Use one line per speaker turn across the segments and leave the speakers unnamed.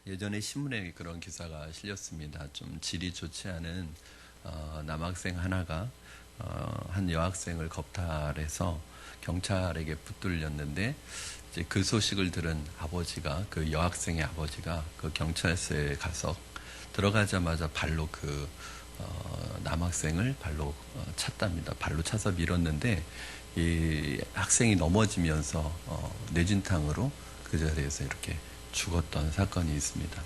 예전에 신문에 그런 기사가 실렸습니다. 좀 질이 좋지 않은 남학생 하나가 한 여학생을 겁탈해서 경찰에게 붙들렸는데, 이제 그 소식을 들은 아버지가, 그 여학생의 아버지가 그 경찰서에 가서 들어가자마자 발로 그 남학생을 발로 찼답니다. 발로 차서 밀었는데 이 학생이 넘어지면서 뇌진탕으로 그 자리에서 이렇게 죽었던 사건이 있습니다.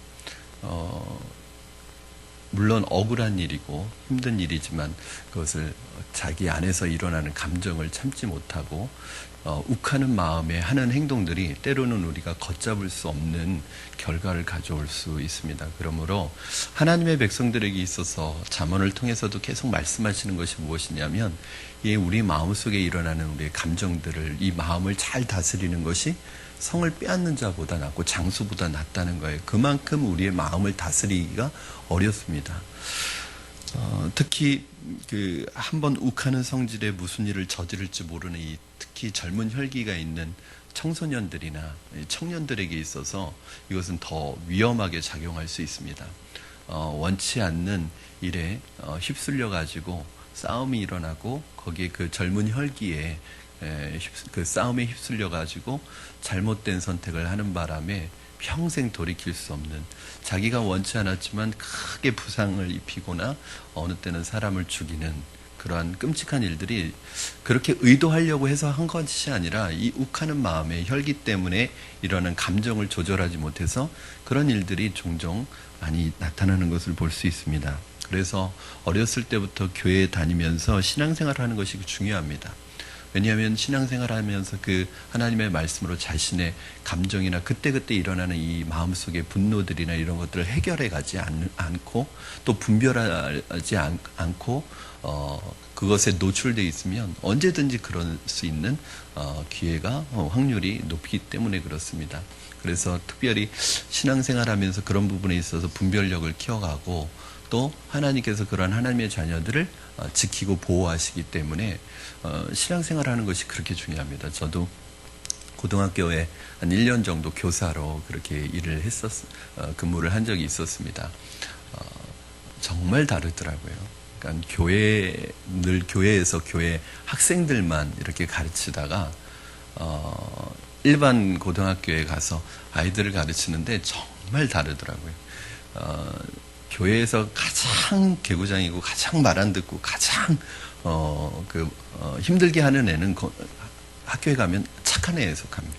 물론 억울한 일이고 힘든 일이지만 그것을 자기 안에서 일어나는 감정을 참지 못하고 욱하는 마음에 하는 행동들이 때로는 우리가 걷잡을 수 없는 결과를 가져올 수 있습니다. 그러므로 하나님의 백성들에게 있어서 잠언을 통해서도 계속 말씀하시는 것이 무엇이냐면, 이 우리 마음속에 일어나는 우리의 감정들을, 이 마음을 잘 다스리는 것이 성을 빼앗는 자보다 낫고 장수보다 낫다는 거예요. 그만큼 우리의 마음을 다스리기가 어렵습니다. 특히 그 한번 욱하는 성질에 무슨 일을 저지를지 모르는 이 특히 젊은 혈기가 있는 청소년들이나 청년들에게 있어서 이것은 더 위험하게 작용할 수 있습니다. 원치 않는 일에 휩쓸려 가지고 싸움이 일어나고, 거기에 그 젊은 혈기에 그 싸움에 휩쓸려 가지고 잘못된 선택을 하는 바람에 평생 돌이킬 수 없는, 자기가 원치 않았지만 크게 부상을 입히거나 어느 때는 사람을 죽이는 그러한 끔찍한 일들이, 그렇게 의도하려고 해서 한 것이 아니라 이 욱하는 마음의 혈기 때문에 일어나는 감정을 조절하지 못해서 그런 일들이 종종 많이 나타나는 것을 볼 수 있습니다. 그래서 어렸을 때부터 교회에 다니면서 신앙생활을 하는 것이 중요합니다. 왜냐하면 신앙생활을 하면서 그 하나님의 말씀으로 자신의 감정이나 그때그때 일어나는 이 마음속의 분노들이나 이런 것들을 해결해 가지 않고, 또 분별하지 않고 그것에 노출되어 있으면 언제든지 그럴 수 있는 기회가 확률이 높기 때문에 그렇습니다. 그래서 특별히 신앙생활하면서 그런 부분에 있어서 분별력을 키워가고, 또 하나님께서 그러한 하나님의 자녀들을 지키고 보호하시기 때문에 신앙생활하는 것이 그렇게 중요합니다. 저도 고등학교에 한 1년 정도 교사로 그렇게 일을 근무를 한 적이 있었습니다. 정말 다르더라고요. 그러니까 늘 교회에서 교회 학생들만 이렇게 가르치다가 일반 고등학교에 가서 아이들을 가르치는데 정말 다르더라고요. 교회에서 가장 개구장이고 가장 말 안 듣고 가장 힘들게 하는 애는 학교에 가면 착한 애에 속합니다.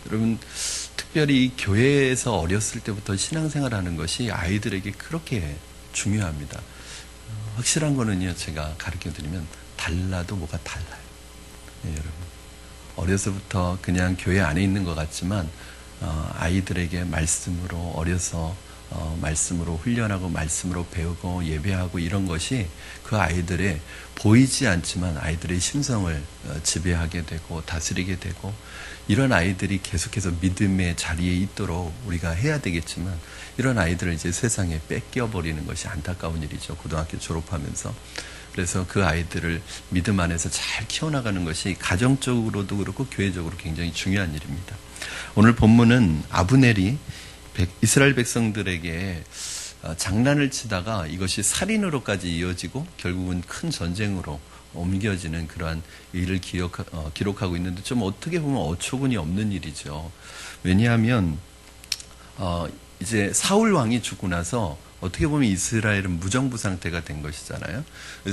여러분, 특별히 교회에서 어렸을 때부터 신앙생활하는 것이 아이들에게 그렇게 중요합니다. 확실한 거는요, 제가 가르쳐드리면 달라도 뭐가 달라요. 네, 여러분. 어려서부터 그냥 교회 안에 있는 것 같지만 아이들에게 말씀으로 어려서 말씀으로 훈련하고 말씀으로 배우고 예배하고 이런 것이 그 아이들의 보이지 않지만 아이들의 심성을 지배하게 되고 다스리게 되고, 이런 아이들이 계속해서 믿음의 자리에 있도록 우리가 해야 되겠지만, 이런 아이들을 이제 세상에 뺏겨버리는 것이 안타까운 일이죠. 고등학교 졸업하면서. 그래서 그 아이들을 믿음 안에서 잘 키워나가는 것이 가정적으로도 그렇고 교회적으로 굉장히 중요한 일입니다. 오늘 본문은 아브넬이 이스라엘 백성들에게 장난을 치다가 이것이 살인으로까지 이어지고 결국은 큰 전쟁으로 옮겨지는 그러한 일을 기록하고 있는데, 좀 어떻게 보면 어처구니 없는 일이죠. 왜냐하면 이제 사울 왕이 죽고 나서 어떻게 보면 이스라엘은 무정부 상태가 된 것이잖아요.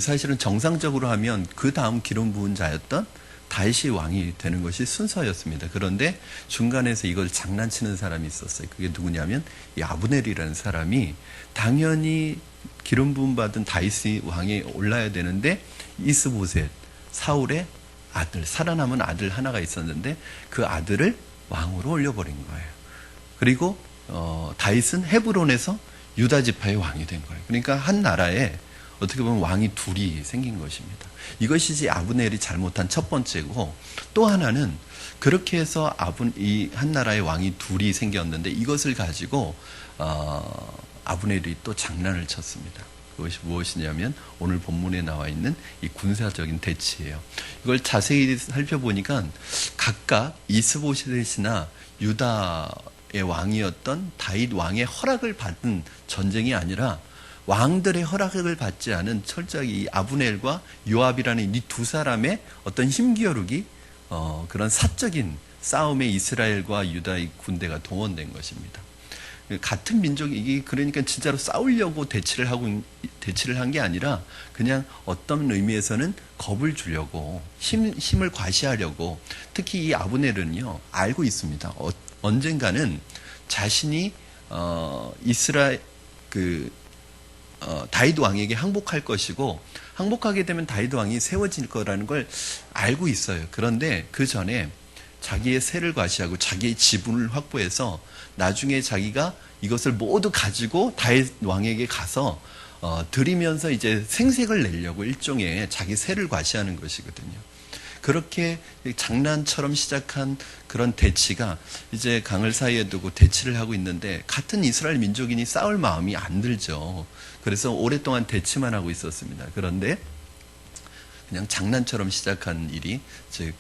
사실은 정상적으로 하면 그 다음 기름 부은 자였던 다윗이 왕이 되는 것이 순서였습니다. 그런데 중간에서 이걸 장난치는 사람이 있었어요. 그게 누구냐면 이 아브넬이라는 사람이, 당연히 기름 부음 받은 다윗이 왕에 올라야 되는데 이스보셋, 사울의 아들, 살아남은 아들 하나가 있었는데 그 아들을 왕으로 올려버린 거예요. 그리고 다윗은 헤브론에서 유다 지파의 왕이 된 거예요. 그러니까 한 나라에 어떻게 보면 왕이 둘이 생긴 것입니다. 이것이 아브넬이 잘못한 첫 번째고, 또 하나는 그렇게 해서 이 한 나라의 왕이 둘이 생겼는데 이것을 가지고 아브넬이 또 장난을 쳤습니다. 그것이 무엇이냐면 오늘 본문에 나와 있는 이 군사적인 대치예요. 이걸 자세히 살펴보니까 각각 이스보셋이나 유다 왕이었던 다윗 왕의 허락을 받은 전쟁이 아니라 왕들의 허락을 받지 않은 철저히 이 아브넬과 요압이라는 이 두 사람의 어떤 힘겨루기, 그런 사적인 싸움에 이스라엘과 유다의 군대가 동원된 것입니다. 같은 민족이 이게 그러니까 진짜로 싸우려고 대치를 한 게 아니라 그냥 어떤 의미에서는 겁을 주려고 힘을 과시하려고. 특히 이 아브넬은요 알고 있습니다. 언젠가는 자신이 이스라엘 다윗 왕에게 항복할 것이고 항복하게 되면 다윗 왕이 세워질 거라는 걸 알고 있어요. 그런데 그 전에 자기의 세를 과시하고 자기의 지분을 확보해서 나중에 자기가 이것을 모두 가지고 다윗 왕에게 가서 드리면서 이제 생색을 내려고 일종의 자기 세를 과시하는 것이거든요. 그렇게 장난처럼 시작한 그런 대치가 이제 강을 사이에 두고 대치를 하고 있는데 같은 이스라엘 민족이니 싸울 마음이 안 들죠. 그래서 오랫동안 대치만 하고 있었습니다. 그런데 그냥 장난처럼 시작한 일이 즉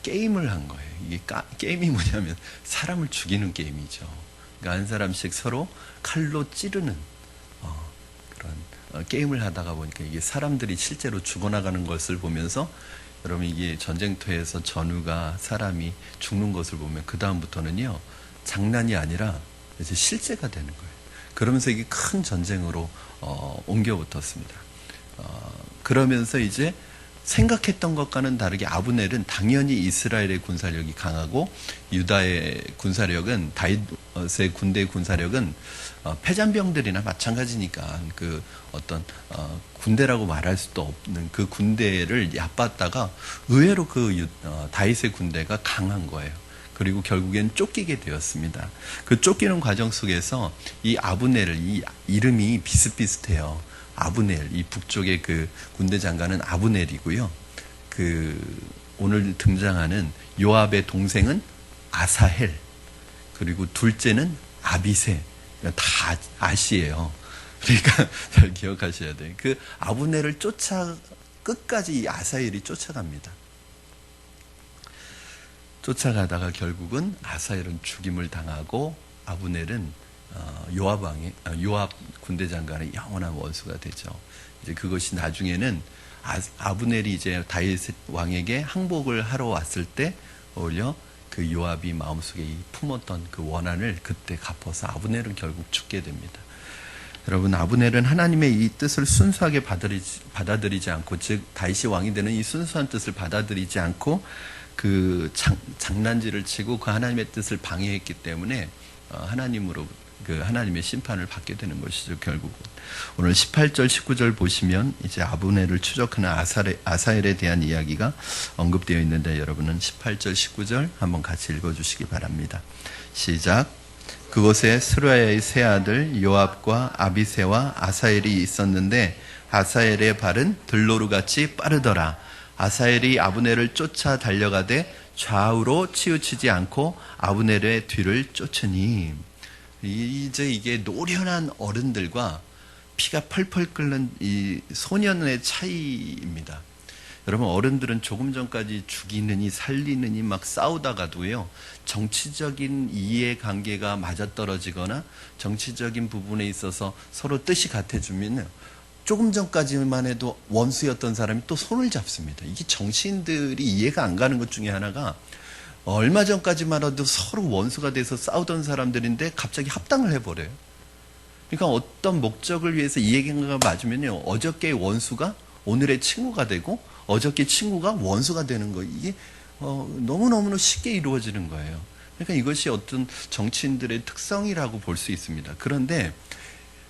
게임을 한 거예요. 이게 게임이 뭐냐면 사람을 죽이는 게임이죠. 그러니까 한 사람씩 서로 칼로 찌르는 그런 게임을 하다가 보니까 이게 사람들이 실제로 죽어나가는 것을 보면서 여러분 이게 전쟁터에서 전우가 사람이 죽는 것을 보면 그 다음부터는요 장난이 아니라 이제 실제가 되는 거예요. 그러면서 이게 큰 전쟁으로 옮겨 붙었습니다. 그러면서 이제 생각했던 것과는 다르게 아브넬은 당연히 이스라엘의 군사력이 강하고 유다의 군사력은 다윗의 군대의 군사력은 패잔병들이나 마찬가지니까 그 어떤 군대라고 말할 수도 없는 그 군대를 얕봤다가 의외로 다윗의 군대가 강한 거예요. 그리고 결국엔 쫓기게 되었습니다. 그 쫓기는 과정 속에서 이 아브넬, 이 이름이 비슷비슷해요. 아브넬, 이 북쪽의 그 군대 장관은 아브넬이고요. 오늘 등장하는 요압의 동생은 아사헬, 그리고 둘째는 아비새. 다 아시예요. 그러니까 잘 기억하셔야 돼요. 그 아브넬을 끝까지 이 아사헬이 쫓아갑니다. 쫓아가다가 결국은 아사헬은 죽임을 당하고 아브넬은 요압 군대 장관의 영원한 원수가 되죠. 이제 그것이 나중에는 아브넬이 이제 다윗 왕에게 항복을 하러 왔을 때 오히려 그 요압이 마음속에 품었던 그 원한을 그때 갚아서 아브넬은 결국 죽게 됩니다. 여러분 아브넬은 하나님의 이 뜻을 순수하게 받아들이지 않고 즉 다윗이 왕이 되는 이 순수한 뜻을 받아들이지 않고 그 장난질을 치고 그 하나님의 뜻을 방해했기 때문에 하나님의 심판을 받게 되는 것이죠. 결국은 오늘 18절 19절 보시면 이제 아브넬을 추적하는 아사헬에 대한 이야기가 언급되어 있는데 여러분은 18절 19절 한번 같이 읽어주시기 바랍니다. 시작. 그곳에 스루야의 세 아들 요압과 아비새와 아사헬이 있었는데 아사헬의 발은 들노루같이 빠르더라. 아사헬이 아브넬을 쫓아 달려가되 좌우로 치우치지 않고 아브넬의 뒤를 쫓으니. 이제 이게 노련한 어른들과 피가 펄펄 끓는 이 소년의 차이입니다. 여러분 어른들은 조금 전까지 죽이느니 살리느니 막 싸우다가도요 정치적인 이해관계가 맞아떨어지거나 정치적인 부분에 있어서 서로 뜻이 같아지면 조금 전까지만 해도 원수였던 사람이 또 손을 잡습니다. 이게 정치인들이 이해가 안 가는 것 중에 하나가 얼마 전까지만 해도 서로 원수가 돼서 싸우던 사람들인데 갑자기 합당을 해버려요. 그러니까 어떤 목적을 위해서 이해관계가 맞으면요 어저께의 원수가 오늘의 친구가 되고 어저께 친구가 원수가 되는 거 이게 너무너무 쉽게 이루어지는 거예요. 그러니까 이것이 어떤 정치인들의 특성이라고 볼 수 있습니다. 그런데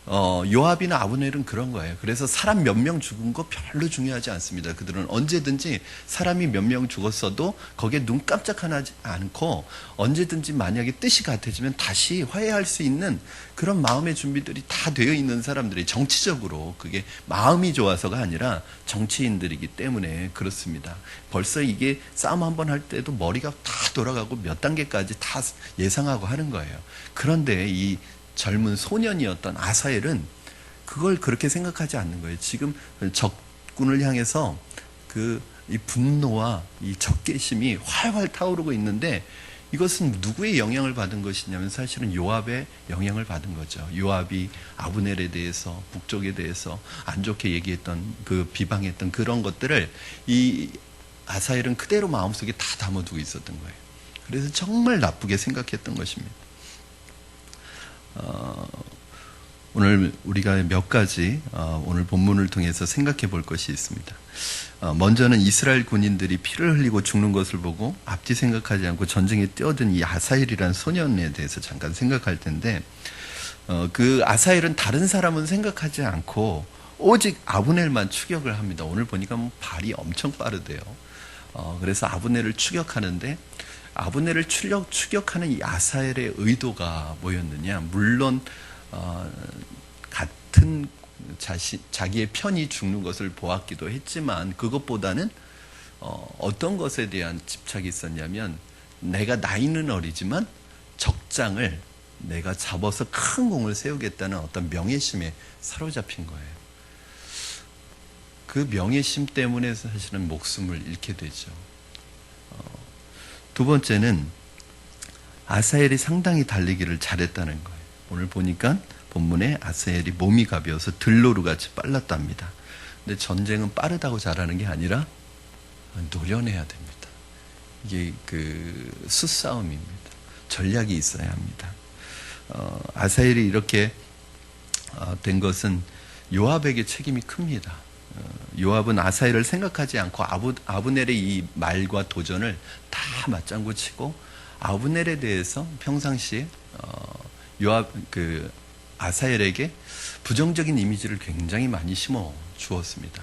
요압이나 아브넬은 그런 거예요. 그래서 사람 몇 명 죽은 거 별로 중요하지 않습니다. 그들은 언제든지 사람이 몇 명 죽었어도 거기에 눈 깜짝하지 않고 언제든지 만약에 뜻이 같아지면 다시 화해할 수 있는 그런 마음의 준비들이 다 되어 있는 사람들이 정치적으로 그게 마음이 좋아서가 아니라 정치인들이기 때문에 그렇습니다. 벌써 이게 싸움 한번 할 때도 머리가 다 돌아가고 몇 단계까지 다 예상하고 하는 거예요. 그런데 이 젊은 소년이었던 아사헬은 그걸 그렇게 생각하지 않는 거예요. 지금 적군을 향해서 이 분노와 이 적개심이 활활 타오르고 있는데 이것은 누구의 영향을 받은 것이냐면 사실은 요압의 영향을 받은 거죠. 요압이 아브넬에 대해서, 북쪽에 대해서 안 좋게 얘기했던, 그 비방했던 그런 것들을 이 아사엘은 그대로 마음속에 다 담아두고 있었던 거예요. 그래서 정말 나쁘게 생각했던 것입니다. 오늘 우리가 몇 가지 오늘 본문을 통해서 생각해 볼 것이 있습니다. 먼저는 이스라엘 군인들이 피를 흘리고 죽는 것을 보고 앞뒤 생각하지 않고 전쟁에 뛰어든 이 아사엘이라는 소년에 대해서 잠깐 생각할 텐데, 그 아사엘은 다른 사람은 생각하지 않고 오직 아브넬만 추격을 합니다. 오늘 보니까 뭐 발이 엄청 빠르대요. 그래서 아브넬을 추격하는데, 아브넬을 추격하는 이 아사엘의 의도가 뭐였느냐? 물론 같은 자기의 편이 죽는 것을 보았기도 했지만, 그것보다는 어떤 것에 대한 집착이 있었냐면, 내가 나이는 어리지만 적장을 내가 잡아서 큰 공을 세우겠다는 어떤 명예심에 사로잡힌 거예요. 그 명예심 때문에 사실은 목숨을 잃게 되죠. 두 번째는 아사엘이 상당히 달리기를 잘했다는 거예요. 오늘 보니까 본문에 아사엘이 몸이 가벼워서 들노루같이 빨랐답니다. 근데 전쟁은 빠르다고 잘하는 게 아니라 노련해야 됩니다. 이게 그 수싸움입니다. 전략이 있어야 합니다. 아사엘이 이렇게 된 것은 요압에게 책임이 큽니다. 요압은 아사엘을 생각하지 않고 아브넬의 이 말과 도전을 다 맞장구 치고, 아브넬에 대해서 평상시에 요압 아사엘에게 부정적인 이미지를 굉장히 많이 심어 주었습니다.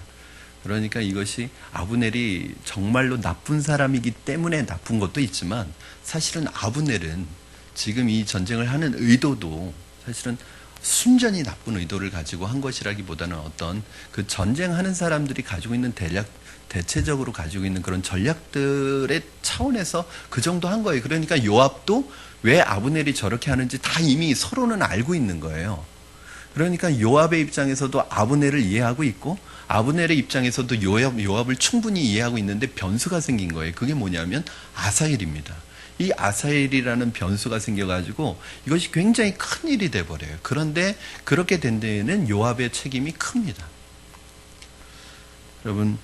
그러니까 이것이 아브넬이 정말로 나쁜 사람이기 때문에 나쁜 것도 있지만, 사실은 아브넬은 지금 이 전쟁을 하는 의도도 사실은 순전히 나쁜 의도를 가지고 한 것이라기보다는 어떤 그 전쟁하는 사람들이 가지고 있는 대체적으로 가지고 있는 그런 전략들의 차원에서 그 정도 한 거예요. 그러니까 요압도 왜 아브넬이 저렇게 하는지 다 이미 서로는 알고 있는 거예요. 그러니까 요압의 입장에서도 아브넬을 이해하고 있고, 아브넬의 입장에서도 요압을 충분히 이해하고 있는데 변수가 생긴 거예요. 그게 뭐냐면 아사엘입니다. 이 아사엘이라는 변수가 생겨가지고 이것이 굉장히 큰 일이 돼버려요. 그런데 그렇게 된 데에는 요압의 책임이 큽니다. 여러분,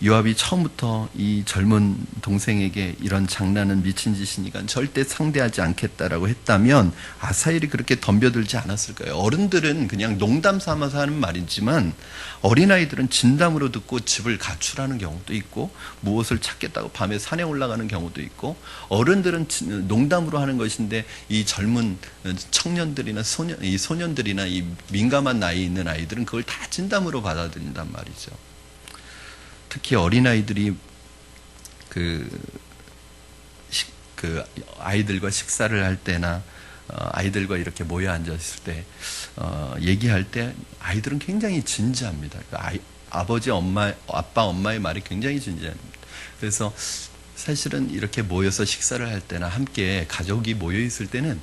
요압이 처음부터 이 젊은 동생에게 이런 장난은 미친 짓이니까 절대 상대하지 않겠다라고 했다면 아사엘이 그렇게 덤벼들지 않았을 거예요. 어른들은 그냥 농담 삼아서 하는 말이지만, 어린아이들은 진담으로 듣고 집을 가출하는 경우도 있고, 무엇을 찾겠다고 밤에 산에 올라가는 경우도 있고, 어른들은 농담으로 하는 것인데 이 젊은 청년들이나 소년들이나 이 민감한 나이에 있는 아이들은 그걸 다 진담으로 받아들인단 말이죠. 특히 어린아이들이 아이들과 식사를 할 때나 아이들과 이렇게 모여 앉았을 때 얘기할 때 아이들은 굉장히 진지합니다. 아빠, 엄마의 말이 굉장히 진지합니다. 그래서 사실은 이렇게 모여서 식사를 할 때나 함께 가족이 모여 있을 때는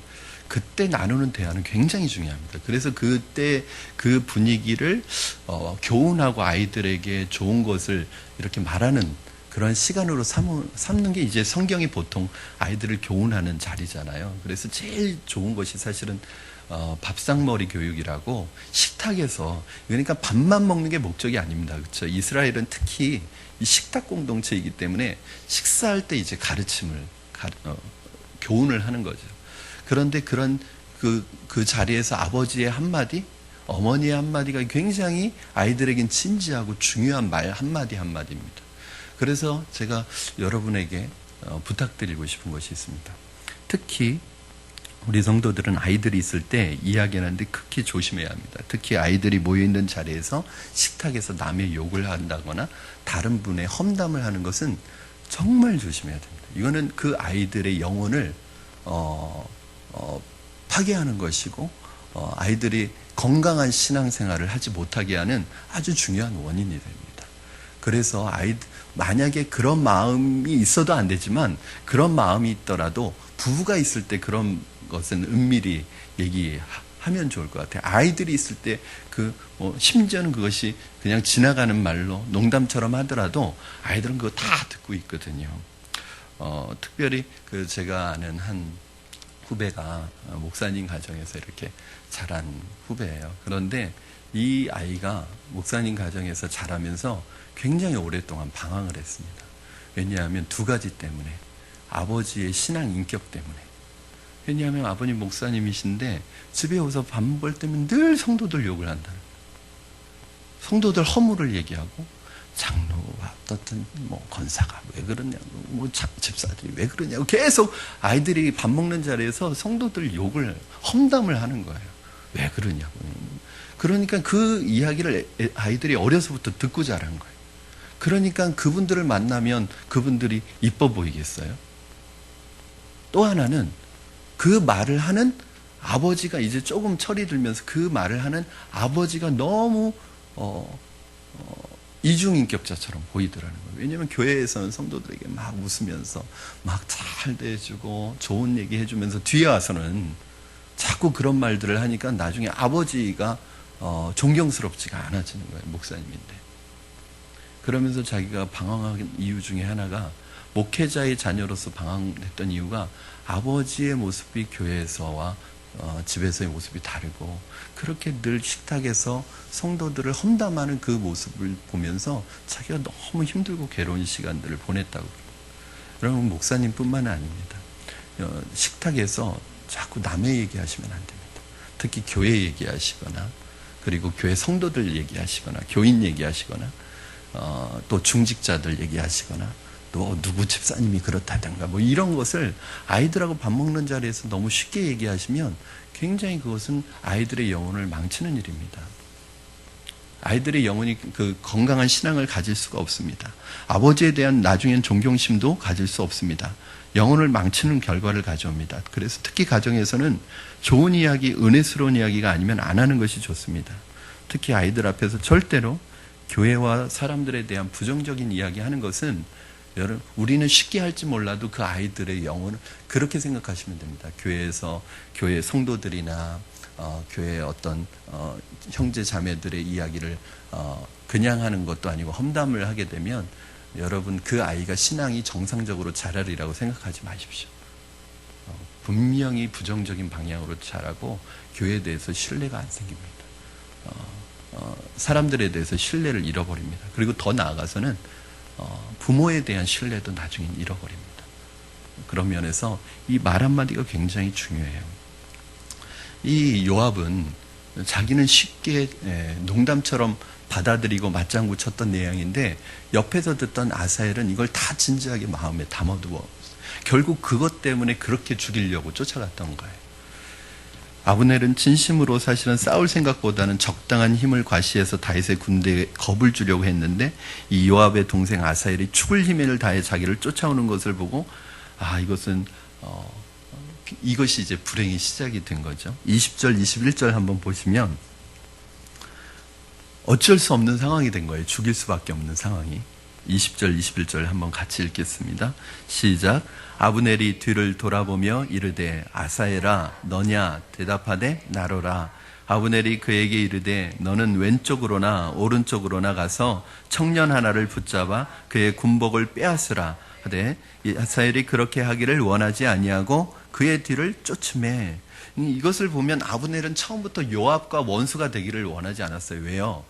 그때 나누는 대화는 굉장히 중요합니다. 그래서 그때 그 분위기를 교훈하고 아이들에게 좋은 것을 이렇게 말하는 그런 시간으로 삼는 게 이제 성경이 보통 아이들을 교훈하는 자리잖아요. 그래서 제일 좋은 것이 사실은 밥상머리 교육이라고, 식탁에서, 그러니까 밥만 먹는 게 목적이 아닙니다. 그렇죠? 이스라엘은 특히 이 식탁 공동체이기 때문에 식사할 때 이제 교훈을 하는 거죠. 그런데 그런 그 자리에서 아버지의 한마디, 어머니의 한마디가 굉장히 아이들에겐 진지하고 중요한 말 한마디입니다. 그래서 제가 여러분에게 부탁드리고 싶은 것이 있습니다. 특히 우리 성도들은 아이들이 있을 때 이야기하는데 극히 조심해야 합니다. 특히 아이들이 모여있는 자리에서 식탁에서 남의 욕을 한다거나 다른 분의 험담을 하는 것은 정말 조심해야 됩니다. 이거는 그 아이들의 영혼을 파괴하는 것이고, 아이들이 건강한 신앙생활을 하지 못하게 하는 아주 중요한 원인이 됩니다. 그래서 만약에 그런 마음이 있어도 안 되지만, 그런 마음이 있더라도 부부가 있을 때 그런 것은 은밀히 얘기하면 좋을 것 같아요. 아이들이 있을 때 심지어는 그것이 그냥 지나가는 말로 농담처럼 하더라도 아이들은 그거 다 듣고 있거든요. 특별히 제가 아는 한 후배가 목사님 가정에서 이렇게 자란 후배예요. 그런데 이 아이가 목사님 가정에서 자라면서 굉장히 오랫동안 방황을 했습니다. 왜냐하면 두 가지 때문에. 아버지의 신앙 인격 때문에. 왜냐하면 아버님 목사님이신데 집에 와서 밥 먹을 때면 늘 성도들 욕을 한다는 거예요. 성도들 허물을 얘기하고 장로와 어떤 권사가 왜 그러냐고 집사들이 왜 그러냐고 계속 아이들이 밥 먹는 자리에서 성도들 욕을 험담을 하는 거예요. 왜 그러냐고. 그러니까 그 이야기를 아이들이 어려서부터 듣고 자란 거예요. 그러니까 그분들을 만나면 그분들이 이뻐 보이겠어요? 또 하나는 그 말을 하는 아버지가 이제 조금 철이 들면서 그 말을 하는 아버지가 너무 이중인격자처럼 보이더라는 거예요. 왜냐하면 교회에서는 성도들에게 막 웃으면서 막 잘 대해주고 좋은 얘기 해주면서 뒤에 와서는 자꾸 그런 말들을 하니까 나중에 아버지가 존경스럽지가 않아지는 거예요. 목사님인데. 그러면서 자기가 방황한 이유 중에 하나가 목회자의 자녀로서 방황했던 이유가 아버지의 모습이 교회에서와 집에서의 모습이 다르고 그렇게 늘 식탁에서 성도들을 험담하는 그 모습을 보면서 자기가 너무 힘들고 괴로운 시간들을 보냈다고. 여러분 목사님뿐만 아닙니다. 식탁에서 자꾸 남의 얘기하시면 안 됩니다. 특히 교회 얘기하시거나 그리고 교회 성도들 얘기하시거나 교인 얘기하시거나 또 중직자들 얘기하시거나 또 누구 집사님이 그렇다든가 이런 것을 아이들하고 밥 먹는 자리에서 너무 쉽게 얘기하시면 굉장히 그것은 아이들의 영혼을 망치는 일입니다. 아이들의 영혼이 건강한 신앙을 가질 수가 없습니다. 아버지에 대한 나중엔 존경심도 가질 수 없습니다. 영혼을 망치는 결과를 가져옵니다. 그래서 특히 가정에서는 좋은 이야기, 은혜스러운 이야기가 아니면 안 하는 것이 좋습니다. 특히 아이들 앞에서 절대로 교회와 사람들에 대한 부정적인 이야기 하는 것은 여러분, 우리는 쉽게 할지 몰라도 그 아이들의 영혼을 그렇게 생각하시면 됩니다. 교회에서 교회 성도들이나 교회의 어떤 형제 자매들의 이야기를 그냥 하는 것도 아니고 험담을 하게 되면 여러분 그 아이가 신앙이 정상적으로 자라리라고 생각하지 마십시오. 분명히 부정적인 방향으로 자라고 교회에 대해서 신뢰가 안 생깁니다. 사람들에 대해서 신뢰를 잃어버립니다. 그리고 더 나아가서는 부모에 대한 신뢰도 나중에 잃어버립니다. 그런 면에서 이 말 한마디가 굉장히 중요해요. 이 요압은 자기는 쉽게 농담처럼 받아들이고 맞장구 쳤던 내용인데 옆에서 듣던 아사엘은 이걸 다 진지하게 마음에 담아두어 결국 그것 때문에 그렇게 죽이려고 쫓아갔던 거예요. 아브넬은 진심으로 사실은 싸울 생각보다는 적당한 힘을 과시해서 다윗의 군대에 겁을 주려고 했는데 이 요압의 동생 아사엘이 죽을 힘을 다해 자기를 쫓아오는 것을 보고 이것이 이제 불행의 시작이 된 거죠. 20절, 21절 한번 보시면 어쩔 수 없는 상황이 된 거예요. 죽일 수밖에 없는 상황이. 20절, 21절 한번 같이 읽겠습니다. 시작. 아브넬이 뒤를 돌아보며 이르되 아사엘아 너냐 대답하되 나로라. 아브넬이 그에게 이르되 너는 왼쪽으로나 오른쪽으로나 가서 청년 하나를 붙잡아 그의 군복을 빼앗으라 하되 아사엘이 그렇게 하기를 원하지 아니하고 그의 뒤를 쫓으매. 이것을 보면 아브넬은 처음부터 요압과 원수가 되기를 원하지 않았어요. 왜요?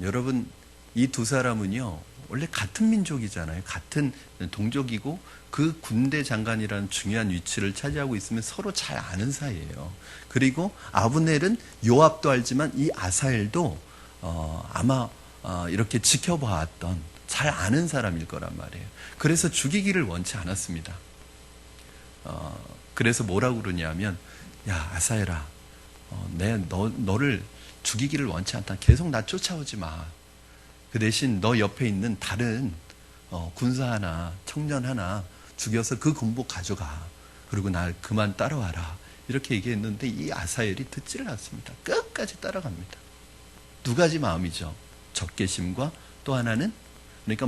여러분 이 두 사람은요 원래 같은 민족이잖아요. 같은 동족이고 그 군대 장관이라는 중요한 위치를 차지하고 있으면 서로 잘 아는 사이예요. 그리고 아브넬은 요압도 알지만 이 아사엘도 아마 이렇게 지켜봐왔던 잘 아는 사람일 거란 말이에요. 그래서 죽이기를 원치 않았습니다. 그래서 뭐라고 그러냐면 야 아사엘아 너를 죽이기를 원치 않다. 계속 나 쫓아오지 마. 그 대신 너 옆에 있는 다른 군사 하나, 청년 하나 죽여서 그 군복 가져가. 그리고 날 그만 따라와라. 이렇게 얘기했는데 이 아사엘이 듣지를 않습니다. 끝까지 따라갑니다. 두 가지 마음이죠. 적개심과 또 하나는 그러니까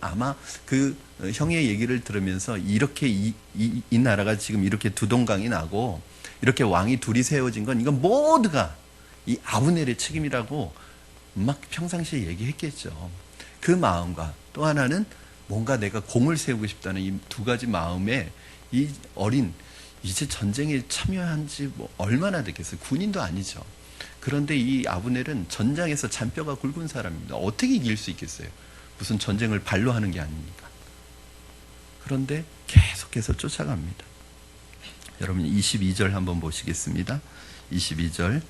아마 그 형의 얘기를 들으면서 이렇게 이 나라가 지금 이렇게 두동강이 나고 이렇게 왕이 둘이 세워진 건 이건 모두가 이 아브넬의 책임이라고 막 평상시에 얘기했겠죠. 그 마음과 또 하나는 뭔가 내가 공을 세우고 싶다는 이 두 가지 마음에 이 어린, 이제 전쟁에 참여한 지 뭐 얼마나 됐겠어요. 군인도 아니죠. 그런데 이 아브넬은 전장에서 잔뼈가 굵은 사람입니다. 어떻게 이길 수 있겠어요? 무슨 전쟁을 발로 하는 게 아니니까. 그런데 계속해서 쫓아갑니다. 여러분 22절 한번 보시겠습니다. 22절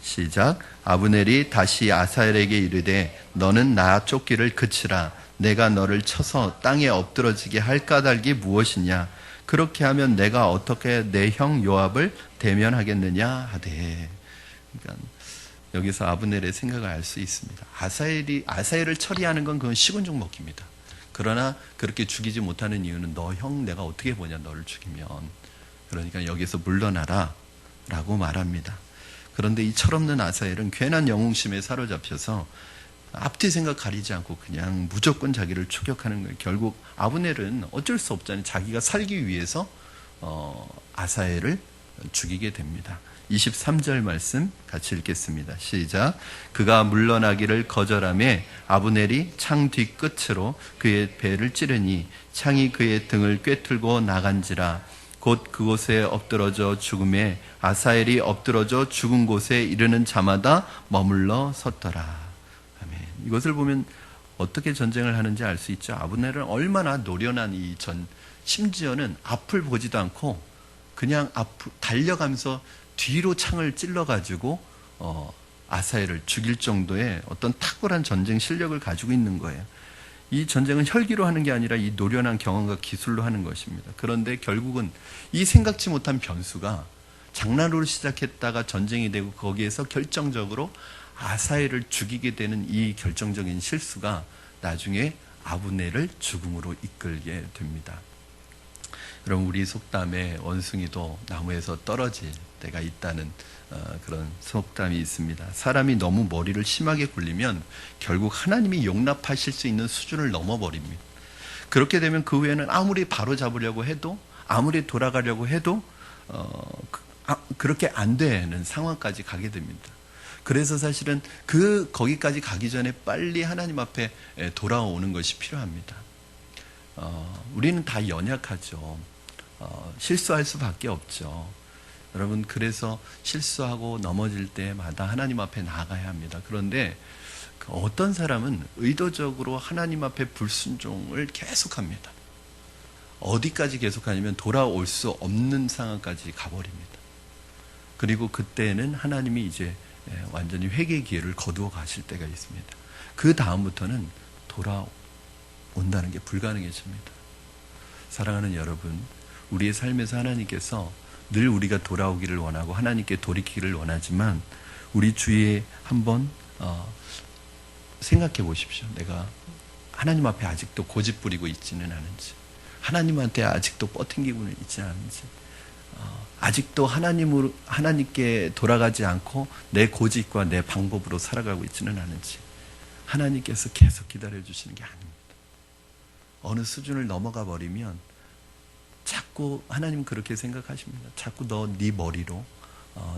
시작. 아브넬이 다시 아사엘에게 이르되 너는 나 쫓기를 그치라. 내가 너를 쳐서 땅에 엎드러지게 할 까닭이 무엇이냐. 그렇게 하면 내가 어떻게 내 형 요압을 대면하겠느냐 하되. 그러니까 여기서 아브넬의 생각을 알 수 있습니다. 아사엘을 처리하는 건 그건 식은죽 먹기입니다. 그러나 그렇게 죽이지 못하는 이유는 너 형 내가 어떻게 보냐 너를 죽이면. 그러니까 여기서 물러나라 라고 말합니다. 그런데 이 철없는 아사엘은 괜한 영웅심에 사로잡혀서 앞뒤 생각 가리지 않고 그냥 무조건 자기를 추격하는 거예요. 결국 아브넬은 어쩔 수 없잖아요. 자기가 살기 위해서 아사엘을 죽이게 됩니다. 23절 말씀 같이 읽겠습니다. 시작. 그가 물러나기를 거절하며 아브넬이 창 뒤끝으로 그의 배를 찌르니 창이 그의 등을 꿰뚫고 나간지라. 곧 그곳에 엎드러져 죽음에 아사엘이 엎드러져 죽은 곳에 이르는 자마다 머물러 섰더라. 아멘. 이것을 보면 어떻게 전쟁을 하는지 알 수 있죠. 아브넬은 얼마나 노련한 심지어는 앞을 보지도 않고 그냥 달려가면서 뒤로 창을 찔러가지고 아사엘을 죽일 정도의 어떤 탁월한 전쟁 실력을 가지고 있는 거예요. 이 전쟁은 혈기로 하는 게 아니라 이 노련한 경험과 기술로 하는 것입니다. 그런데 결국은 이 생각지 못한 변수가 장난으로 시작했다가 전쟁이 되고 거기에서 결정적으로 아사엘을 죽이게 되는 이 결정적인 실수가 나중에 아브넬을 죽음으로 이끌게 됩니다. 그럼 우리 속담에 원숭이도 나무에서 떨어질 때가 있다는 그런 속담이 있습니다. 사람이 너무 머리를 심하게 굴리면 결국 하나님이 용납하실 수 있는 수준을 넘어버립니다. 그렇게 되면 그 후에는 아무리 바로 잡으려고 해도 아무리 돌아가려고 해도 그렇게 안 되는 상황까지 가게 됩니다. 그래서 사실은 거기까지 가기 전에 빨리 하나님 앞에 돌아오는 것이 필요합니다. 우리는 다 연약하죠. 실수할 수밖에 없죠. 여러분, 그래서 실수하고 넘어질 때마다 하나님 앞에 나아가야 합니다. 그런데 어떤 사람은 의도적으로 하나님 앞에 불순종을 계속합니다. 어디까지 계속하냐면 돌아올 수 없는 상황까지 가버립니다. 그리고 그때는 하나님이 이제 완전히 회개의 기회를 거두어 가실 때가 있습니다. 그 다음부터는 돌아온다는 게 불가능해집니다. 사랑하는 여러분, 우리의 삶에서 하나님께서 늘 우리가 돌아오기를 원하고 하나님께 돌이키기를 원하지만 우리 주위에 한번 생각해 보십시오. 내가 하나님 앞에 아직도 고집 부리고 있지는 않은지, 하나님한테 아직도 뻗팅기고 있지는 않은지, 아직도 하나님께 돌아가지 않고 내 고집과 내 방법으로 살아가고 있지는 않은지, 하나님께서 계속 기다려주시는 게 아닙니다. 어느 수준을 넘어가 버리면 자꾸 하나님 그렇게 생각하십니다. 자꾸 너 네 머리로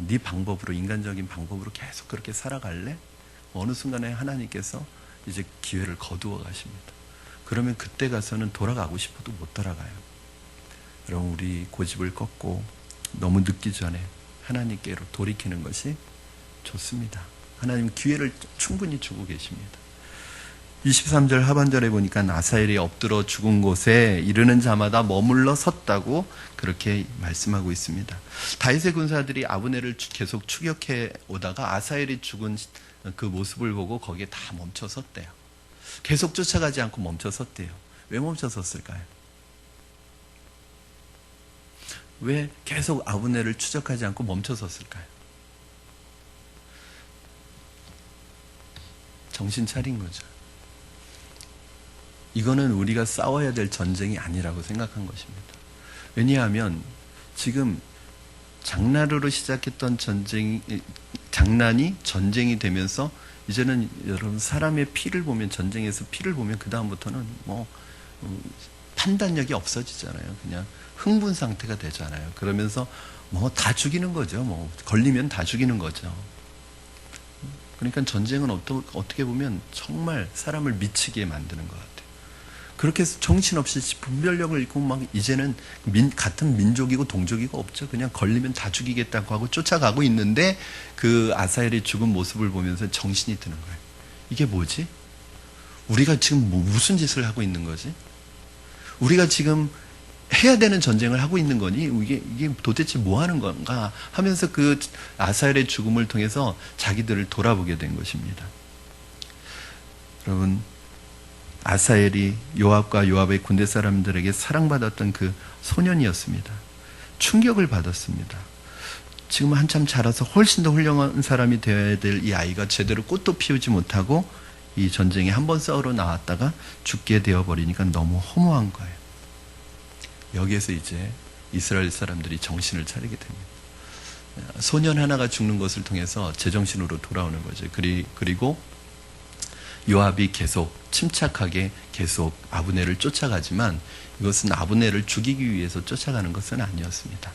네 방법으로, 인간적인 방법으로 계속 그렇게 살아갈래? 어느 순간에 하나님께서 이제 기회를 거두어 가십니다. 그러면 그때 가서는 돌아가고 싶어도 못 돌아가요. 여러분, 우리 고집을 꺾고 너무 늦기 전에 하나님께로 돌이키는 것이 좋습니다. 하나님 기회를 충분히 주고 계십니다. 23절 하반절에 보니까 아사엘이 엎드러 죽은 곳에 이르는 자마다 머물러 섰다고 그렇게 말씀하고 있습니다. 다윗의 군사들이 아브넬을 계속 추격해 오다가 아사엘이 죽은 그 모습을 보고 거기에 다 멈춰 섰대요. 계속 쫓아가지 않고 멈춰 섰대요. 왜 멈춰 섰을까요? 왜 계속 아브넬을 추적하지 않고 멈춰 섰을까요? 정신 차린 거죠. 이거는 우리가 싸워야 될 전쟁이 아니라고 생각한 것입니다. 왜냐하면 지금 장난으로 시작했던 장난이 전쟁이 되면서 이제는 여러분 사람의 피를 보면, 전쟁에서 피를 보면 그 다음부터는 판단력이 없어지잖아요. 그냥 흥분 상태가 되잖아요. 그러면서 다 죽이는 거죠. 걸리면 다 죽이는 거죠. 그러니까 전쟁은 어떻게 보면 정말 사람을 미치게 만드는 것 같아요. 그렇게 해서 정신없이 분별력을 잃고 막 이제는 같은 민족이고 동족이고 없죠. 그냥 걸리면 다 죽이겠다고 하고 쫓아가고 있는데 그 아사엘의 죽은 모습을 보면서 정신이 드는 거예요. 이게 뭐지? 우리가 지금 무슨 짓을 하고 있는 거지? 우리가 지금 해야 되는 전쟁을 하고 있는 거니? 이게 도대체 뭐 하는 건가? 하면서 그 아사엘의 죽음을 통해서 자기들을 돌아보게 된 것입니다. 여러분, 아사엘이 요압과 요압의 군대 사람들에게 사랑받았던 그 소년이었습니다. 충격을 받았습니다. 지금 한참 자라서 훨씬 더 훌륭한 사람이 되어야 될 이 아이가 제대로 꽃도 피우지 못하고 이 전쟁에 한 번 싸우러 나왔다가 죽게 되어버리니까 너무 허무한 거예요. 여기에서 이제 이스라엘 사람들이 정신을 차리게 됩니다. 소년 하나가 죽는 것을 통해서 제정신으로 돌아오는 거죠. 그리고 요압이 계속 침착하게 계속 아브넬을 쫓아가지만 이것은 아브넬을 죽이기 위해서 쫓아가는 것은 아니었습니다.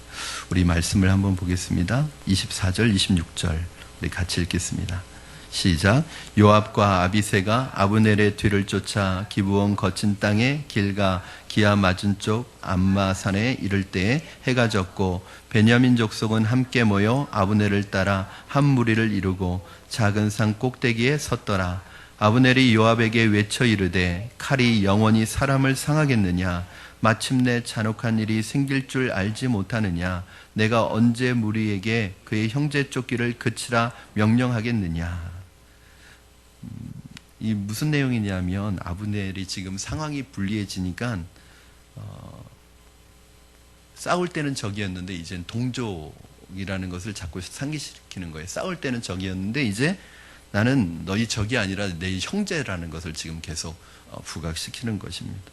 우리 말씀을 한번 보겠습니다. 24절, 26절 우리 같이 읽겠습니다. 시작. 요압과 아비새가 아브넬의 뒤를 쫓아 기브온 거친 땅에 길가 기아 맞은 쪽 암마산에 이를 때에 해가 졌고 베냐민 족속은 함께 모여 아브넬을 따라 한 무리를 이루고 작은 산 꼭대기에 섰더라. 아브넬이 요압에게 외쳐 이르되 칼이 영원히 사람을 상하겠느냐? 마침내 잔혹한 일이 생길 줄 알지 못하느냐? 내가 언제 무리에게 그의 형제 쫓기를 그치라 명령하겠느냐? 이 무슨 내용이냐면 아브넬이 지금 상황이 불리해지니까 싸울 때는 적이었는데 이젠 동족이라는 것을 자꾸 상기시키는 거예요. 싸울 때는 적이었는데 이제 나는 너희 적이 아니라 내 형제라는 것을 지금 계속 부각시키는 것입니다.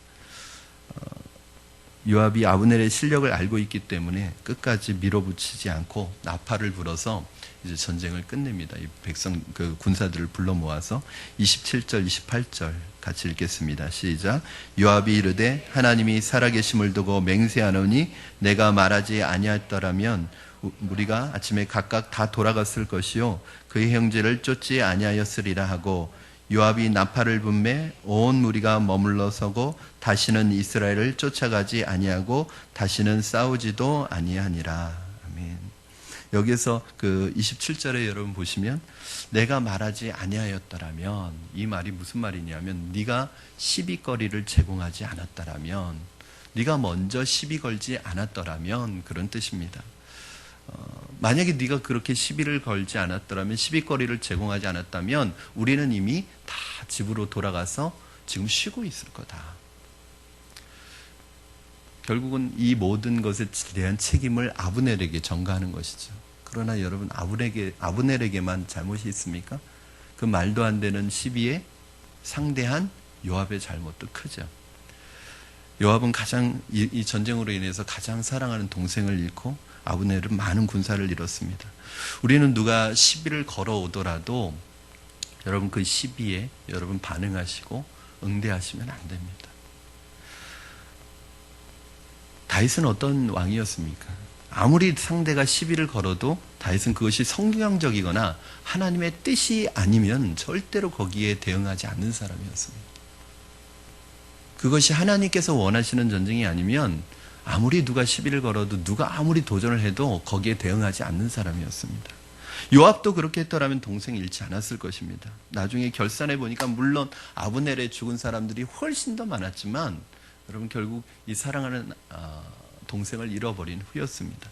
요압이 아브넬의 실력을 알고 있기 때문에 끝까지 밀어붙이지 않고 나팔을 불어서 이제 전쟁을 끝냅니다. 이 그 군사들을 불러 모아서 27절, 28절 같이 읽겠습니다. 시작. 요압이 이르되 하나님이 살아계심을 두고 맹세하노니 내가 말하지 아니하였더라면 우리가 아침에 각각 다 돌아갔을 것이요 그의 형제를 쫓지 아니하였으리라 하고 요압이 나팔을 분매 온 무리가 머물러 서고 다시는 이스라엘을 쫓아가지 아니하고 다시는 싸우지도 아니하니라. 아멘. 여기서 그 27절에 여러분 보시면 내가 말하지 아니하였더라면 이 말이 무슨 말이냐면 네가 시비거리를 제공하지 않았더라면 네가 먼저 시비 걸지 않았더라면 그런 뜻입니다. 만약에 네가 그렇게 시비를 걸지 않았더라면 시비거리를 제공하지 않았다면 우리는 이미 다 집으로 돌아가서 지금 쉬고 있을 거다. 결국은 이 모든 것에 대한 책임을 아브넬에게 전가하는 것이죠. 그러나 여러분 아브넬에게만 잘못이 있습니까? 그 말도 안 되는 시비에 상대한 요압의 잘못도 크죠. 요압은 이 전쟁으로 인해서 가장 사랑하는 동생을 잃고 아브넬은 많은 군사를 잃었습니다. 우리는 누가 시비를 걸어오더라도 여러분 그 시비에 여러분 반응하시고 응대하시면 안 됩니다. 다윗은 어떤 왕이었습니까? 아무리 상대가 시비를 걸어도 다윗은 그것이 성경적이거나 하나님의 뜻이 아니면 절대로 거기에 대응하지 않는 사람이었습니다. 그것이 하나님께서 원하시는 전쟁이 아니면 아무리 누가 시비를 걸어도 누가 아무리 도전을 해도 거기에 대응하지 않는 사람이었습니다. 요압도 그렇게 했더라면 동생 잃지 않았을 것입니다. 나중에 결산해 보니까 물론 아브넬의 죽은 사람들이 훨씬 더 많았지만 여러분 결국 이 사랑하는 동생을 잃어버린 후였습니다.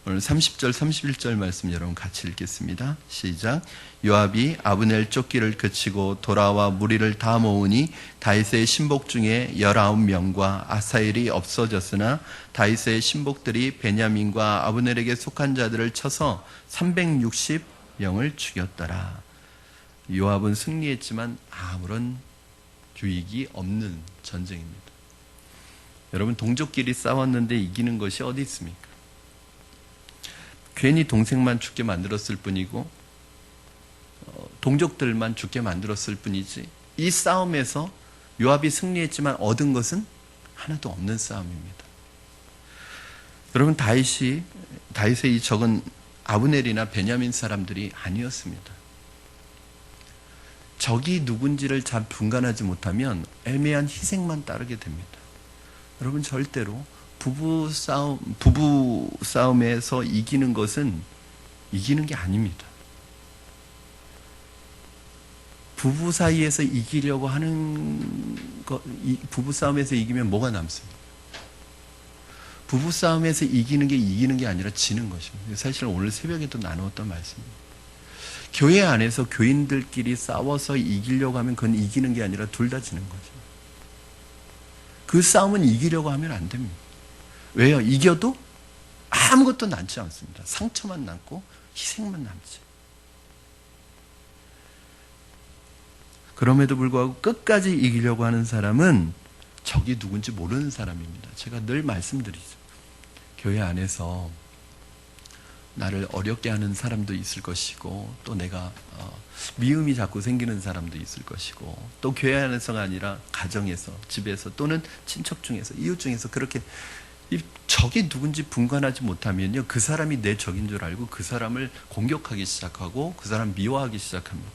오늘 30절 31절 말씀 여러분 같이 읽겠습니다. 시작. 요압이 아브넬 쫓기를 그치고 돌아와 무리를 다 모으니 다윗의 신복 중에 19명과 아사엘이 없어졌으나 다윗의 신복들이 베냐민과 아브넬에게 속한 자들을 쳐서 360명을 죽였더라. 요압은 승리했지만 아무런 유익이 없는 전쟁입니다. 여러분 동족끼리 싸웠는데 이기는 것이 어디 있습니까? 괜히 동생만 죽게 만들었을 뿐이고 동족들만 죽게 만들었을 뿐이지 이 싸움에서 요압이 승리했지만 얻은 것은 하나도 없는 싸움입니다. 여러분 다윗의 이 적은 아브넬이나 베냐민 사람들이 아니었습니다. 적이 누군지를 잘 분간하지 못하면 애매한 희생만 따르게 됩니다. 여러분, 절대로 부부 싸움에서 이기는 것은 이기는 게 아닙니다. 부부 사이에서 이기려고 하는 것, 부부 싸움에서 이기면 뭐가 남습니까? 부부 싸움에서 이기는 게 아니라 지는 것입니다. 사실 오늘 새벽에도 나누었던 말씀입니다. 교회 안에서 교인들끼리 싸워서 이기려고 하면 그건 이기는 게 아니라 둘 다 지는 거죠. 그 싸움은 이기려고 하면 안 됩니다. 왜요? 이겨도 아무것도 남지 않습니다. 상처만 남고 희생만 남지. 그럼에도 불구하고 끝까지 이기려고 하는 사람은 적이 누군지 모르는 사람입니다. 제가 늘 말씀드리죠. 교회 안에서 나를 어렵게 하는 사람도 있을 것이고, 또 내가 미움이 자꾸 생기는 사람도 있을 것이고, 또 교회 안에서가 아니라 가정에서, 집에서, 또는 친척 중에서, 이웃 중에서 그렇게 이 적이 누군지 분간하지 못하면요, 그 사람이 내 적인 줄 알고 그 사람을 공격하기 시작하고 그 사람 미워하기 시작합니다.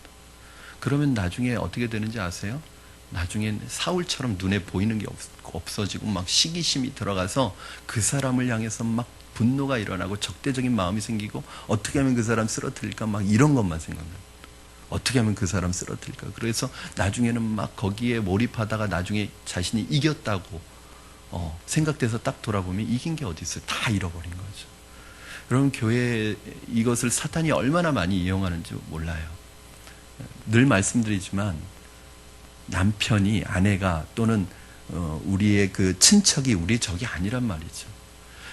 그러면 나중에 어떻게 되는지 아세요? 나중엔 사울처럼 눈에 보이는 게 없어지고 막 시기심이 들어가서 그 사람을 향해서 막 분노가 일어나고 적대적인 마음이 생기고, 어떻게 하면 그 사람 쓰러뜨릴까, 막 이런 것만 생각납니다. 어떻게 하면 그 사람 쓰러뜨릴까. 그래서 나중에는 막 거기에 몰입하다가 나중에 자신이 이겼다고 생각돼서 딱 돌아보면 이긴 게 어디 있어요? 다 잃어버린 거죠. 여러분, 교회에 이것을 사탄이 얼마나 많이 이용하는지 몰라요. 늘 말씀드리지만 남편이, 아내가, 또는 우리의 그 친척이 우리의 적이 아니란 말이죠.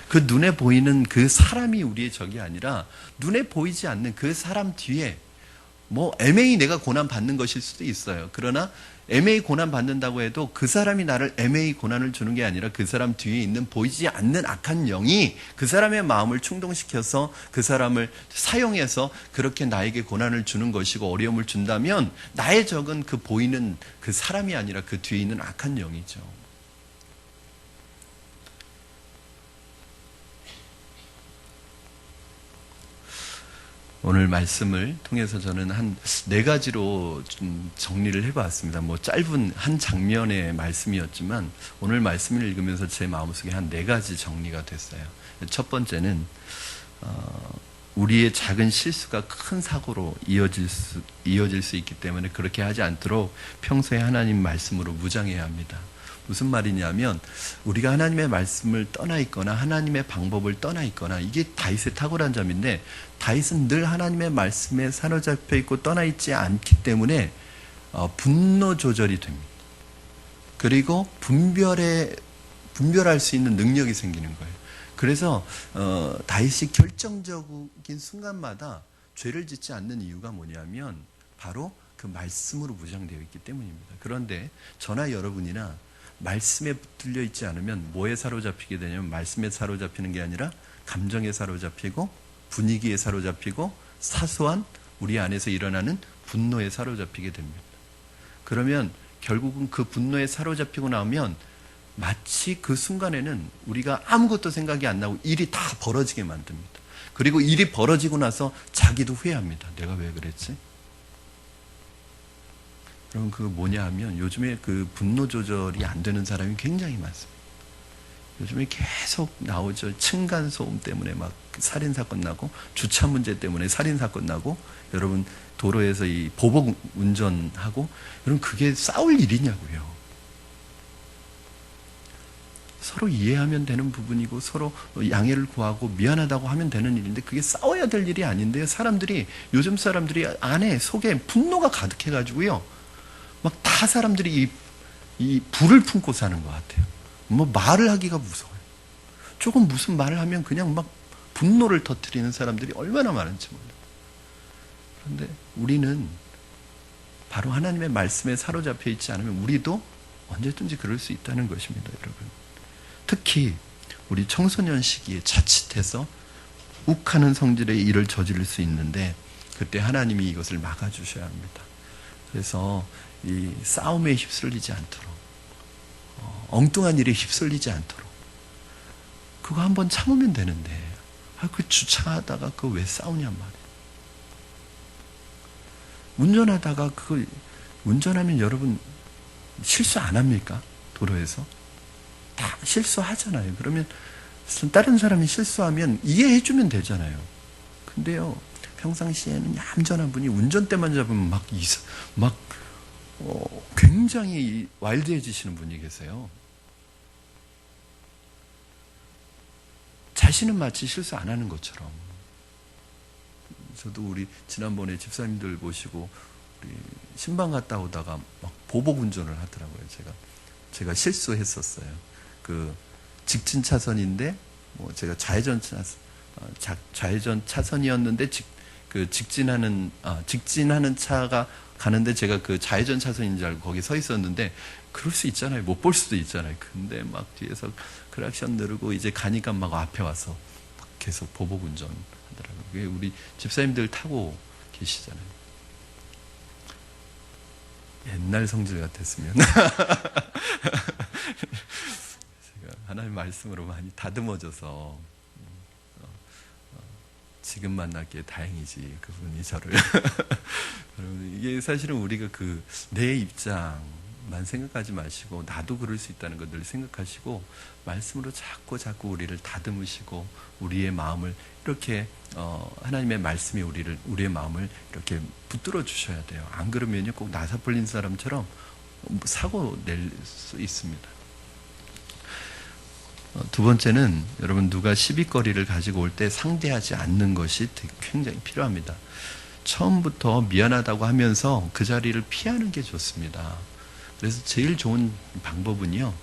그 눈에 보이는 그 사람이 우리의 적이 아니라 눈에 보이지 않는 그 사람 뒤에 애매히 내가 고난 받는 것일 수도 있어요. 그러나 애매히 고난 받는다고 해도 그 사람이 나를 애매히 고난을 주는 게 아니라 그 사람 뒤에 있는 보이지 않는 악한 영이 그 사람의 마음을 충동시켜서 그 사람을 사용해서 그렇게 나에게 고난을 주는 것이고 어려움을 준다면, 나의 적은 그 보이는 그 사람이 아니라 그 뒤에 있는 악한 영이죠. 오늘 말씀을 통해서 저는 한 4가지로 좀 정리를 해봤습니다. 짧은 한 장면의 말씀이었지만 오늘 말씀을 읽으면서 제 마음속에 한 4가지 정리가 됐어요. 첫 번째는 우리의 작은 실수가 큰 사고로 이어질 수 있기 때문에 그렇게 하지 않도록 평소에 하나님 말씀으로 무장해야 합니다. 무슨 말이냐면, 우리가 하나님의 말씀을 떠나 있거나 하나님의 방법을 떠나 있거나, 이게 다윗의 탁월한 점인데, 다윗은 늘 하나님의 말씀에 사로잡혀 있고 떠나 있지 않기 때문에 분노 조절이 됩니다. 그리고 분별할 수 있는 능력이 생기는 거예요. 그래서 다윗이 결정적인 순간마다 죄를 짓지 않는 이유가 뭐냐면 바로 그 말씀으로 무장되어 있기 때문입니다. 그런데 저나 여러분이나 말씀에 붙들려 있지 않으면 뭐에 사로잡히게 되냐면, 말씀에 사로잡히는 게 아니라 감정에 사로잡히고 분위기에 사로잡히고 사소한 우리 안에서 일어나는 분노에 사로잡히게 됩니다. 그러면 결국은 그 분노에 사로잡히고 나면 마치 그 순간에는 우리가 아무것도 생각이 안 나고 일이 다 벌어지게 만듭니다. 그리고 일이 벌어지고 나서 자기도 후회합니다. 내가 왜 그랬지? 그럼 그 뭐냐 하면, 요즘에 그 분노 조절이 안 되는 사람이 굉장히 많습니다. 요즘에 계속 나오죠. 층간소음 때문에 막 살인사건 나고, 주차 문제 때문에 살인사건 나고, 여러분 도로에서 이 보복 운전하고, 여러분 그게 싸울 일이냐고요. 서로 이해하면 되는 부분이고 서로 양해를 구하고 미안하다고 하면 되는 일인데, 그게 싸워야 될 일이 아닌데요. 요즘 사람들이 안에 속에 분노가 가득해가지고요, 막 다 사람들이 이 불을 품고 사는 것 같아요. 말을 하기가 무서워요. 조금 무슨 말을 하면 그냥 막 분노를 터뜨리는 사람들이 얼마나 많은지 몰라요. 그런데 우리는 바로 하나님의 말씀에 사로잡혀 있지 않으면 우리도 언제든지 그럴 수 있다는 것입니다, 여러분. 특히 우리 청소년 시기에 자칫해서 욱하는 성질의 일을 저지를 수 있는데, 그때 하나님이 이것을 막아주셔야 합니다. 그래서 이 싸움에 휩쓸리지 않도록, 엉뚱한 일에 휩쓸리지 않도록, 그거 한번 참으면 되는데, 그 주차하다가 그거 왜 싸우냔 말이에요. 운전하다가 운전하면 여러분 실수 안 합니까? 도로에서 다 실수하잖아요. 그러면 다른 사람이 실수하면 이해해주면 되잖아요. 근데요, 평상시에는 얌전한 분이 운전대만 잡으면 굉장히 와일드해지시는 분이 계세요. 자신은 마치 실수 안 하는 것처럼. 저도 우리 지난번에 집사님들 모시고 우리 신방 갔다 오다가 막 보복 운전을 하더라고요. 제가 실수했었어요. 그 직진 차선인데 제가 좌회전 차선이었는데 직진하는 차가 가는데 제가 그 좌회전 차선인 줄 알고 거기 서 있었는데, 그럴 수 있잖아요. 못 볼 수도 있잖아요. 근데 막 뒤에서 크락션 누르고 이제 가니까 막 앞에 와서 막 계속 보복 운전 하더라고요. 그게 우리 집사님들 타고 계시잖아요. 옛날 성질 같았으면 제가 하나님 말씀으로 많이 다듬어져서 지금 만났기에 다행이지, 그분이 저를. 여러분, 이게 사실은 우리가 내 입장만 생각하지 마시고, 나도 그럴 수 있다는 걸 늘 생각하시고, 말씀으로 자꾸 우리를 다듬으시고, 우리의 마음을 이렇게, 하나님의 말씀이 우리의 마음을 이렇게 붙들어 주셔야 돼요. 안 그러면요, 꼭 나사 풀린 사람처럼 사고 낼 수 있습니다. 두 번째는 여러분, 누가 시비거리를 가지고 올 때 상대하지 않는 것이 굉장히 필요합니다. 처음부터 미안하다고 하면서 그 자리를 피하는 게 좋습니다. 그래서 제일 좋은 방법은요,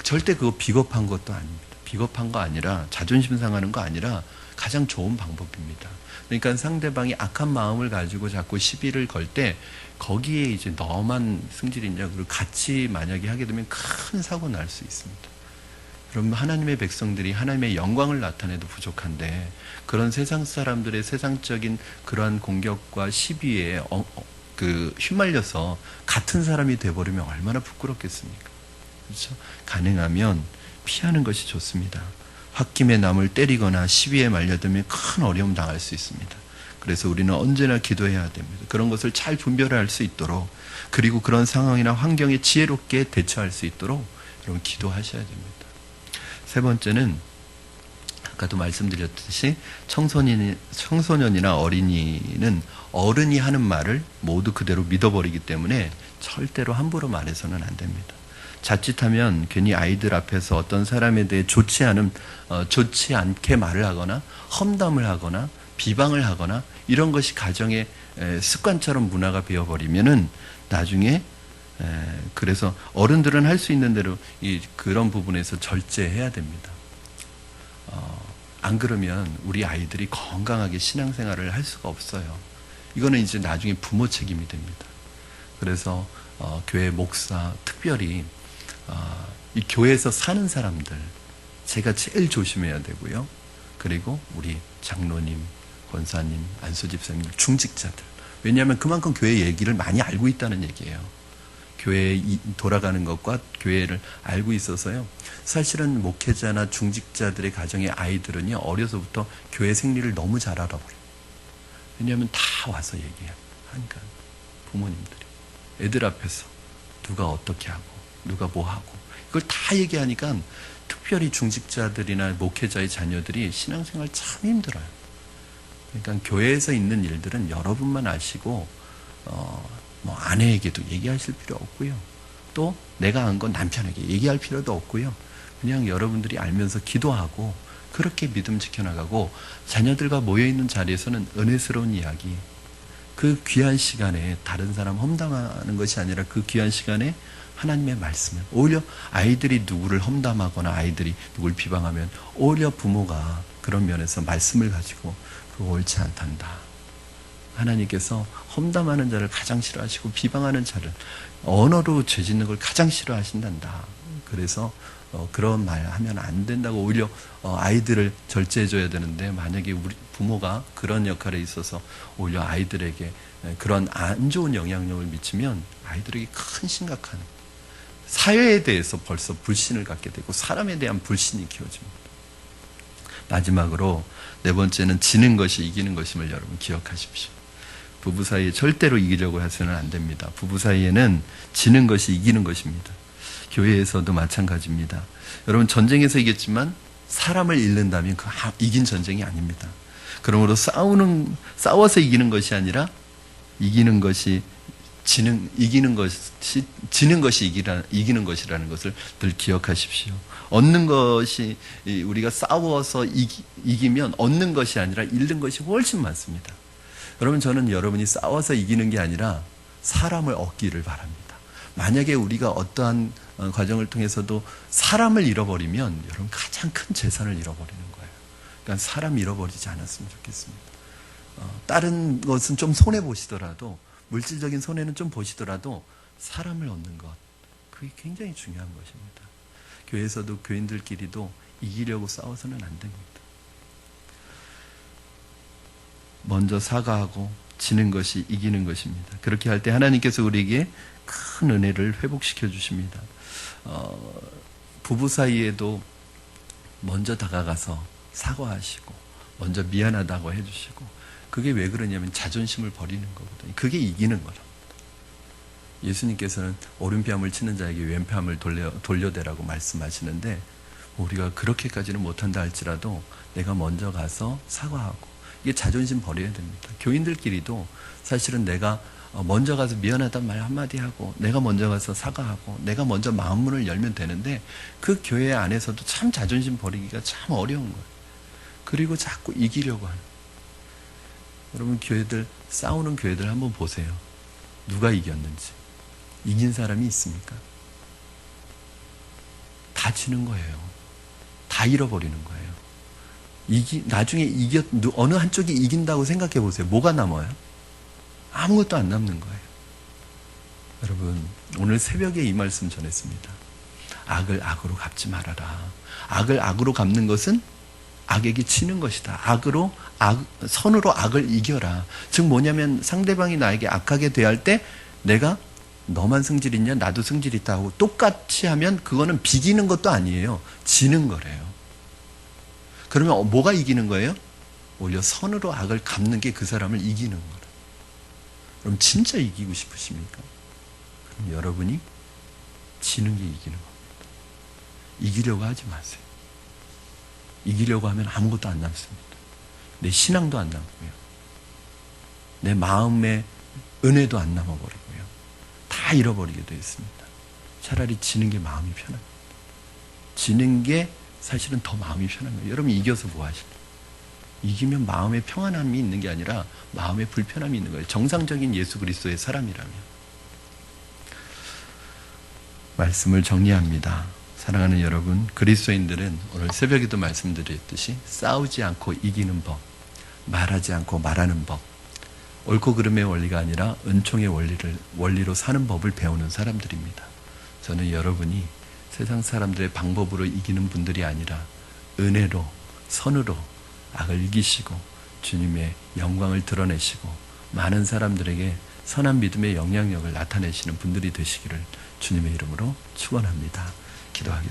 절대 그거 비겁한 것도 아닙니다. 비겁한 거 아니라 자존심 상하는 거 아니라 가장 좋은 방법입니다. 그러니까 상대방이 악한 마음을 가지고 자꾸 시비를 걸 때 거기에 이제 너만 승질이냐, 그리고 같이 만약에 하게 되면 큰 사고 날 수 있습니다. 그럼 하나님의 백성들이 하나님의 영광을 나타내도 부족한데, 그런 세상 사람들의 세상적인 그러한 공격과 시비에 휘말려서 같은 사람이 돼버리면 얼마나 부끄럽겠습니까? 그렇죠? 가능하면 피하는 것이 좋습니다. 홧김에 남을 때리거나 시비에 말려들면 큰 어려움 당할 수 있습니다. 그래서 우리는 언제나 기도해야 됩니다. 그런 것을 잘 분별할 수 있도록, 그리고 그런 상황이나 환경에 지혜롭게 대처할 수 있도록 여러분 기도하셔야 됩니다. 세 번째는 아까도 말씀드렸듯이 청소년이나 어린이는 어른이 하는 말을 모두 그대로 믿어버리기 때문에 절대로 함부로 말해서는 안 됩니다. 자칫하면 괜히 아이들 앞에서 어떤 사람에 대해 좋지 않게 말을 하거나 험담을 하거나 비방을 하거나 이런 것이 가정의 습관처럼 문화가 되어버리면은 나중에, 그래서 어른들은 할 수 있는 대로 그런 부분에서 절제해야 됩니다. 안 그러면 우리 아이들이 건강하게 신앙생활을 할 수가 없어요. 이거는 이제 나중에 부모 책임이 됩니다. 그래서 교회 목사, 특별히 이 교회에서 사는 사람들, 제가 제일 조심해야 되고요. 그리고 우리 장로님, 권사님, 안수집사님, 중직자들. 왜냐하면 그만큼 교회 얘기를 많이 알고 있다는 얘기예요. 교회에 돌아가는 것과 교회를 알고 있어서요. 사실은 목회자나 중직자들의 가정의 아이들은요, 어려서부터 교회 생리를 너무 잘 알아버려요. 왜냐하면 다 와서 얘기해요. 하니까 부모님들이 애들 앞에서 누가 어떻게 하고 누가 뭐 하고 이걸 다 얘기하니까 특별히 중직자들이나 목회자의 자녀들이 신앙생활 참 힘들어요. 그러니까 교회에서 있는 일들은 여러분만 아시고 아내에게도 얘기하실 필요 없고요. 또 내가 한 건 남편에게 얘기할 필요도 없고요. 그냥 여러분들이 알면서 기도하고 그렇게 믿음 지켜나가고, 자녀들과 모여있는 자리에서는 은혜스러운 이야기, 그 귀한 시간에 다른 사람 험담하는 것이 아니라 그 귀한 시간에 하나님의 말씀을, 오히려 아이들이 누구를 험담하거나 아이들이 누구를 비방하면 오히려 부모가 그런 면에서 말씀을 가지고 그거 옳지 않단다. 하나님께서 험담하는 자를 가장 싫어하시고 비방하는 자를, 언어로 죄짓는 걸 가장 싫어하신단다. 그래서 그런 말 하면 안 된다고 오히려 아이들을 절제해줘야 되는데, 만약에 우리 부모가 그런 역할에 있어서 오히려 아이들에게 그런 안 좋은 영향력을 미치면 아이들에게 큰 심각한 사회에 대해서 벌써 불신을 갖게 되고 사람에 대한 불신이 키워집니다. 마지막으로 네 번째는 지는 것이 이기는 것임을 여러분 기억하십시오. 부부 사이에 절대로 이기려고 해서는 안 됩니다. 부부 사이에는 지는 것이 이기는 것입니다. 교회에서도 마찬가지입니다. 여러분, 전쟁에서 이겼지만 사람을 잃는다면 그 이긴 전쟁이 아닙니다. 그러므로 싸워서 이기는 것이 아니라 이기는 것이 이기는 것이라는 것을 늘 기억하십시오. 얻는 것이, 우리가 싸워서 이기면 얻는 것이 아니라 잃는 것이 훨씬 많습니다. 여러분, 저는 여러분이 싸워서 이기는 게 아니라 사람을 얻기를 바랍니다. 만약에 우리가 어떠한 과정을 통해서도 사람을 잃어버리면 여러분 가장 큰 재산을 잃어버리는 거예요. 그러니까 사람 잃어버리지 않았으면 좋겠습니다. 다른 것은 좀 손해보시더라도, 물질적인 손해는 좀 보시더라도 사람을 얻는 것, 그게 굉장히 중요한 것입니다. 교회에서도 교인들끼리도 이기려고 싸워서는 안 됩니다. 먼저 사과하고 지는 것이 이기는 것입니다. 그렇게 할 때 하나님께서 우리에게 큰 은혜를 회복시켜 주십니다. 부부 사이에도 먼저 다가가서 사과하시고 먼저 미안하다고 해주시고, 그게 왜 그러냐면 자존심을 버리는 거거든요. 그게 이기는 거랍니다. 예수님께서는 오른뺨을 치는 자에게 왼뺨을 돌려대라고 말씀하시는데, 우리가 그렇게까지는 못한다 할지라도 내가 먼저 가서 사과하고, 이게 자존심 버려야 됩니다. 교인들끼리도 사실은 내가 먼저 가서 미안하다는 말 한마디 하고, 내가 먼저 가서 사과하고, 내가 먼저 마음문을 열면 되는데, 그 교회 안에서도 참 자존심 버리기가 참 어려운 거예요. 그리고 자꾸 이기려고 하는. 여러분, 교회들, 싸우는 교회들 한번 보세요. 누가 이겼는지. 이긴 사람이 있습니까? 다 지는 거예요. 다 잃어버리는 거예요. 나중에 어느 한쪽이 이긴다고 생각해 보세요. 뭐가 남아요? 아무것도 안 남는 거예요. 여러분, 오늘 새벽에 이 말씀 전했습니다. 악을 악으로 갚지 말아라. 악을 악으로 갚는 것은 악에게 치는 것이다. 선으로 악을 이겨라. 즉 뭐냐면, 상대방이 나에게 악하게 대할 때 내가 너만 성질 있냐? 나도 성질 있다 하고 똑같이 하면 그거는 비기는 것도 아니에요. 지는 거래요. 그러면 뭐가 이기는 거예요? 오히려 선으로 악을 갚는 게 그 사람을 이기는 거예요. 그럼 진짜 이기고 싶으십니까? 그럼 여러분이 지는 게 이기는 겁니다. 이기려고 하지 마세요. 이기려고 하면 아무것도 안 남습니다. 내 신앙도 안 남고요. 내 마음의 은혜도 안 남아버리고요. 다 잃어버리게 되어 있습니다. 차라리 지는 게 마음이 편합니다. 지는 게 사실은 더 마음이 편한 거예요. 여러분, 이겨서 뭐 하시나요? 이기면 마음의 평안함이 있는 게 아니라 마음의 불편함이 있는 거예요. 정상적인 예수 그리스도의 사람이라면. 말씀을 정리합니다. 사랑하는 여러분, 그리스도인들은 오늘 새벽에도 말씀드렸듯이 싸우지 않고 이기는 법, 말하지 않고 말하는 법, 옳고 그름의 원리가 아니라 은총의 원리로 사는 법을 배우는 사람들입니다. 저는 여러분이 세상 사람들의 방법으로 이기는 분들이 아니라 은혜로, 선으로 악을 이기시고 주님의 영광을 드러내시고 많은 사람들에게 선한 믿음의 영향력을 나타내시는 분들이 되시기를 주님의 이름으로 축원합니다. 기도하겠습니다.